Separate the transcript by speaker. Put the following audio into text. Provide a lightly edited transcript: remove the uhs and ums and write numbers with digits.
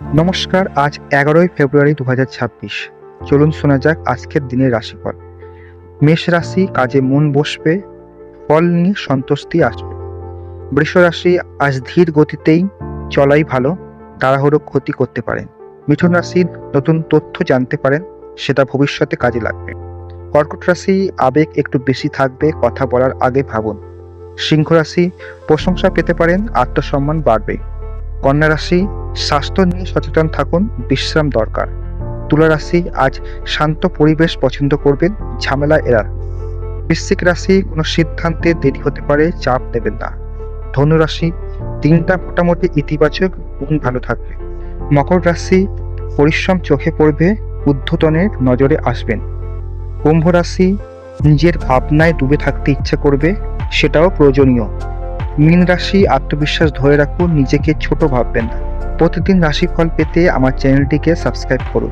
Speaker 1: নমস্কার, আজ 11ই ফেব্রুয়ারি 2026। চলুন শোনা যাক আজকের দিনের রাশিফল। মেষ রাশি, কাজে মন বসবে, ফল নিয়ে সন্তুষ্টি আসবে। বৃষ রাশি, আজ ধীর গতিতেই চলাই ভালো, তাড়াহুড়ো ক্ষতি করতে পারেন। মিথুন রাশি, নতুন তথ্য জানতে পারেন, সেটা ভবিষ্যতে কাজে লাগবে। কর্কট রাশি, আবেগ একটু বেশি থাকবে, কথা বলার আগে ভাবুন। সিংহ রাশি, প্রশংসা পেতে পারেন, আত্মসম্মান বাড়বে। কন্যা রাশি, স্বাস্থ্য নিয়ে সচেতন থাকুন, বিশ্রাম দরকার। তুলা রাশি, আজ শান্ত পরিবেশ পছন্দ করবেন, ঝামেলা এড়ান। বৃশ্চিক রাশি, কোনো সিদ্ধান্তে দেরি হতে পারে, চাপ নেবেন না। ধনু রাশি, দিনটা মোটামুটি ইতিবাচক, মন ভালো থাকবে। মকর রাশি, পরিশ্রম চোখে পড়বে, ঊর্ধ্বতনের নজরে আসবেন। কুম্ভ রাশি, নিজের ভাবনায় ডুবে থাকতে ইচ্ছে করবে, সেটাও প্রয়োজনীয়। মীন রাশি, আত্মবিশ্বাস ধরে রাখুন, নিজেকে ছোট ভাববেন না। প্রতিদিন রাশিফল পেতে আমার চ্যানেলটিকে সাবস্ক্রাইব করুন।